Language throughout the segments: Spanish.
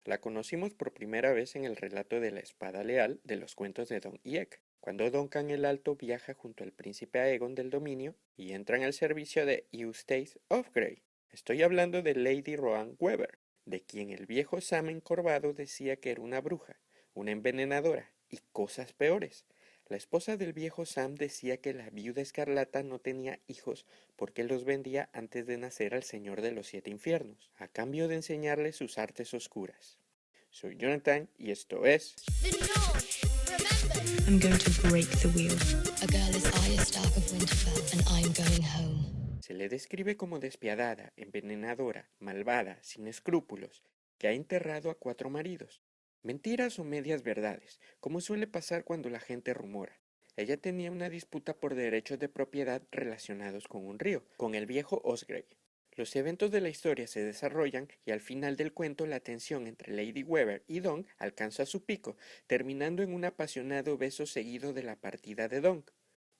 La conocimos por primera vez en el relato de la espada leal de los cuentos de Don Iek, cuando Duncan el Alto viaja junto al príncipe Aegon del Dominio y entran al servicio de Eustace of Grey. Estoy hablando de Lady Rohan Weber, de quien el viejo Sam encorvado decía que era una bruja, una envenenadora y cosas peores. La esposa del viejo Sam decía que la viuda escarlata no tenía hijos porque los vendía antes de nacer al Señor de los Siete Infiernos, a cambio de enseñarle sus artes oscuras. Soy Jonathan y esto es... I'm going to break the wheel. A girl is Arya Stark of Winterfell, and I'm going home. Se le describe como despiadada, envenenadora, malvada, sin escrúpulos, que ha enterrado a 4 maridos. Mentiras o medias verdades, como suele pasar cuando la gente rumora. Ella tenía una disputa por derechos de propiedad relacionados con un río, con el viejo Osgrey. Los eventos de la historia se desarrollan y al final del cuento la tensión entre Lady Weber y Don alcanza su pico, terminando en un apasionado beso seguido de la partida de Don.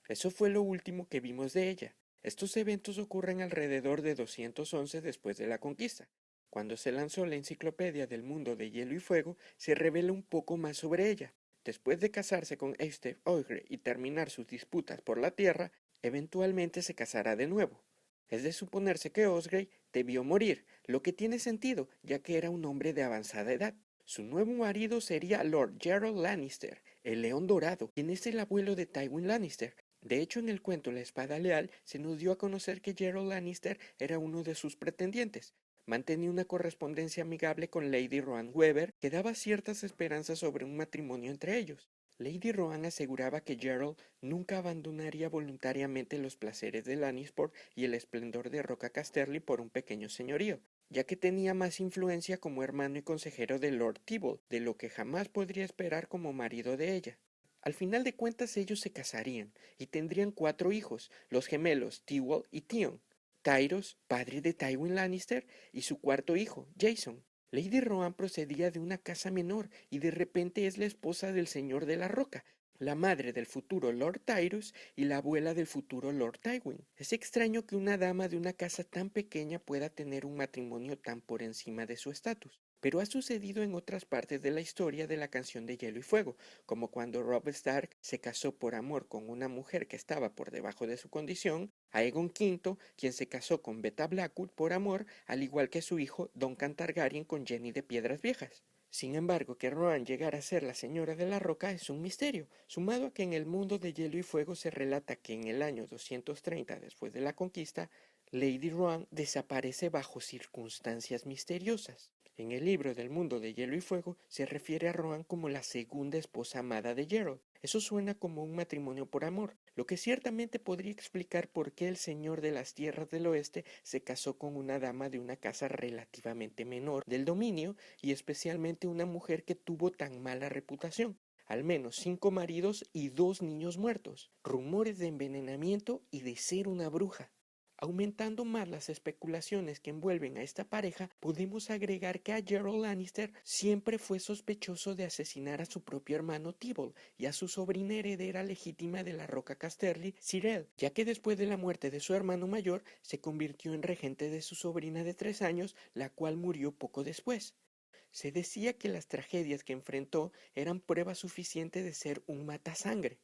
Eso fue lo último que vimos de ella. Estos eventos ocurren alrededor de 211 después de la conquista. Cuando se lanzó la Enciclopedia del Mundo de Hielo y Fuego, se revela un poco más sobre ella. Después de casarse con Eustace Ogre y terminar sus disputas por la tierra, eventualmente se casará de nuevo. Es de suponerse que Osgrey debió morir, lo que tiene sentido, ya que era un hombre de avanzada edad. Su nuevo marido sería Lord Gerald Lannister, el León Dorado, quien es el abuelo de Tywin Lannister. De hecho, en el cuento La Espada Leal se nos dio a conocer que Gerald Lannister era uno de sus pretendientes. Mantenía una correspondencia amigable con Lady Rohan Weber que daba ciertas esperanzas sobre un matrimonio entre ellos. Lady Rohan aseguraba que Gerald nunca abandonaría voluntariamente los placeres de Lannisport y el esplendor de Roca Casterly por un pequeño señorío, ya que tenía más influencia como hermano y consejero de Lord Tybalt, de lo que jamás podría esperar como marido de ella. Al final de cuentas ellos se casarían y tendrían 4 hijos, los gemelos Tywall y Theon, Tyros, padre de Tywin Lannister, y su 4º hijo, Jason. Lady Rohan procedía de una casa menor y de repente es la esposa del Señor de la Roca, la madre del futuro Lord Tyros y la abuela del futuro Lord Tywin. Es extraño que una dama de una casa tan pequeña pueda tener un matrimonio tan por encima de su estatus. Pero ha sucedido en otras partes de la historia de la canción de Hielo y Fuego, como cuando Robb Stark se casó por amor con una mujer que estaba por debajo de su condición, Aegon V, quien se casó con Beta Blackwood por amor, al igual que su hijo Duncan Targaryen con Jenny de Piedras Viejas. Sin embargo, que Rohan llegara a ser la Señora de la Roca es un misterio, sumado a que en el mundo de Hielo y Fuego se relata que en el año 230 después de la conquista, Lady Rohan desaparece bajo circunstancias misteriosas. En el libro del Mundo de Hielo y Fuego se refiere a Rohan como la segunda esposa amada de Geralt. Eso suena como un matrimonio por amor, lo que ciertamente podría explicar por qué el señor de las tierras del oeste se casó con una dama de una casa relativamente menor del dominio y especialmente una mujer que tuvo tan mala reputación. Al menos 5 maridos y 2 niños muertos, rumores de envenenamiento y de ser una bruja. Aumentando más las especulaciones que envuelven a esta pareja, podemos agregar que a Gerald Lannister siempre fue sospechoso de asesinar a su propio hermano Tybalt y a su sobrina heredera legítima de la Roca Casterly, Cyrell, ya que después de la muerte de su hermano mayor se convirtió en regente de su sobrina de 3 años, la cual murió poco después. Se decía que las tragedias que enfrentó eran prueba suficiente de ser un matasangre.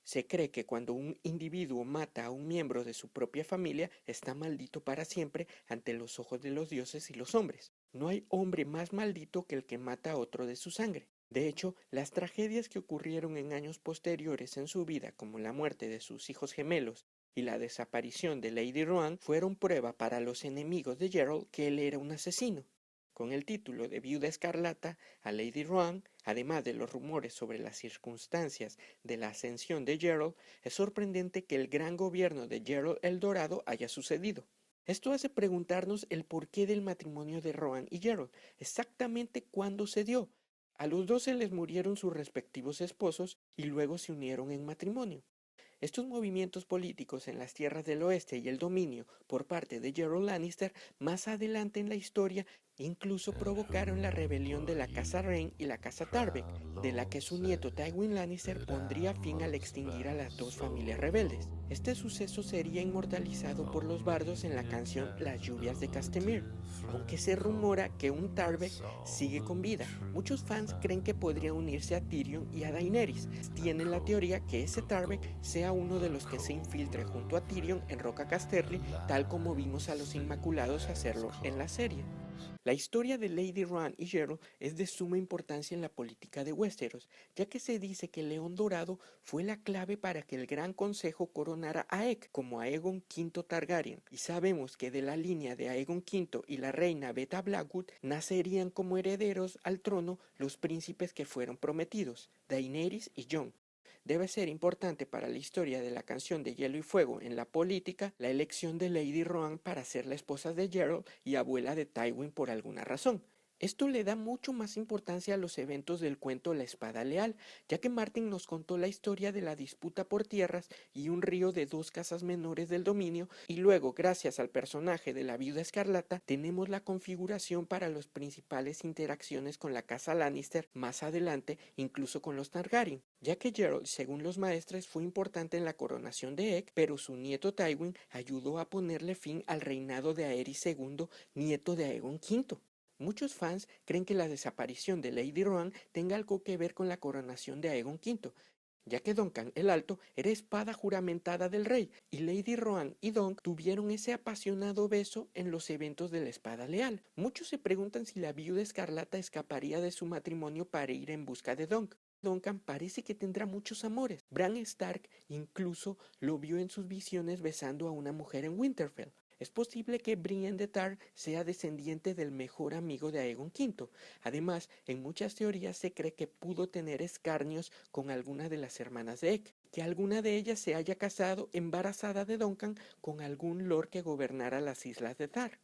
Se cree que cuando un individuo mata a un miembro de su propia familia, está maldito para siempre ante los ojos de los dioses y los hombres. No hay hombre más maldito que el que mata a otro de su sangre. De hecho, las tragedias que ocurrieron en años posteriores en su vida, como la muerte de sus hijos gemelos y la desaparición de Lady Rohan, fueron prueba para los enemigos de Geralt que él era un asesino. Con el título de Viuda Escarlata, a Lady Rohan, además de los rumores sobre las circunstancias de la ascensión de Geralt, es sorprendente que el gran gobierno de Geralt el Dorado haya sucedido. Esto hace preguntarnos el porqué del matrimonio de Rohan y Geralt, exactamente cuándo se dio. A los 2 se les murieron sus respectivos esposos y luego se unieron en matrimonio. Estos movimientos políticos en las tierras del oeste y el dominio por parte de Gerald Lannister más adelante en la historia Incluso provocaron la rebelión de la casa Rain y la casa Tarbeck, de la que su nieto Tywin Lannister pondría fin al extinguir a las dos familias rebeldes. Este suceso sería inmortalizado por los bardos en la canción Las lluvias de Castamere, aunque se rumora que un Tarbeck sigue con vida. Muchos fans creen que podría unirse a Tyrion y a Daenerys. Tienen la teoría que ese Tarbeck sea uno de los que se infiltre junto a Tyrion en Roca Casterly, tal como vimos a los Inmaculados hacerlo en la serie. La historia de Lady Rohan y Geralt es de suma importancia en la política de Westeros, ya que se dice que el León Dorado fue la clave para que el Gran Consejo coronara a Aegon como Aegon V Targaryen, y sabemos que de la línea de Aegon V y la reina Beta Blackwood nacerían como herederos al trono los príncipes que fueron prometidos, Daenerys y Jon. Debe ser importante para la historia de la canción de Hielo y Fuego en la política la elección de Lady Rohan para ser la esposa de Geralt y abuela de Tywin por alguna razón. Esto le da mucho más importancia a los eventos del cuento La Espada Leal, ya que Martin nos contó la historia de la disputa por tierras y un río de dos casas menores del dominio, y luego, gracias al personaje de la Viuda Escarlata, tenemos la configuración para las principales interacciones con la casa Lannister más adelante, incluso con los Targaryen, ya que Geralt, según los maestres, fue importante en la coronación de Egg, pero su nieto Tywin ayudó a ponerle fin al reinado de Aerys II, nieto de Aegon V. Muchos fans creen que la desaparición de Lady Rohan tenga algo que ver con la coronación de Aegon V, ya que Duncan el Alto era espada juramentada del rey, y Lady Rohan y Dunk tuvieron ese apasionado beso en los eventos de la Espada Leal. Muchos se preguntan si la Viuda Escarlata escaparía de su matrimonio para ir en busca de Dunk. Duncan parece que tendrá muchos amores. Bran Stark incluso lo vio en sus visiones besando a una mujer en Winterfell. Es posible que Brienne de Tarth sea descendiente del mejor amigo de Aegon V. Además, en muchas teorías se cree que pudo tener escarnios con alguna de las hermanas de Egg, que alguna de ellas se haya casado embarazada de Duncan con algún lord que gobernara las islas de Tarth,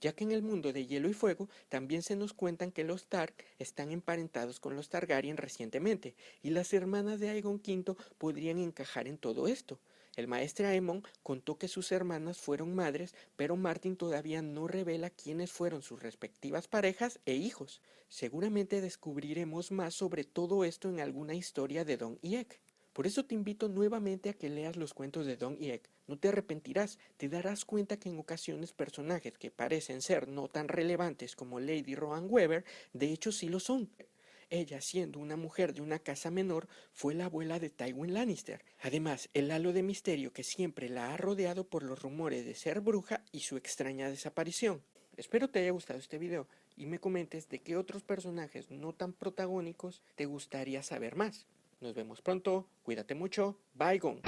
ya que en el mundo de Hielo y Fuego también se nos cuentan que los Tarth están emparentados con los Targaryen recientemente, y las hermanas de Aegon V podrían encajar en todo esto. El maestre Aemon contó que sus hermanas fueron madres, pero Martin todavía no revela quiénes fueron sus respectivas parejas e hijos. Seguramente descubriremos más sobre todo esto en alguna historia de Don y Egg. Por eso te invito nuevamente a que leas los cuentos de Don y Egg. No te arrepentirás, te darás cuenta que en ocasiones personajes que parecen ser no tan relevantes como Lady Rohan Weber, de hecho sí lo son. Ella, siendo una mujer de una casa menor, fue la abuela de Tywin Lannister. Además, el halo de misterio que siempre la ha rodeado por los rumores de ser bruja y su extraña desaparición. Espero te haya gustado este video y me comentes de qué otros personajes no tan protagónicos te gustaría saber más. Nos vemos pronto, cuídate mucho, bye gone.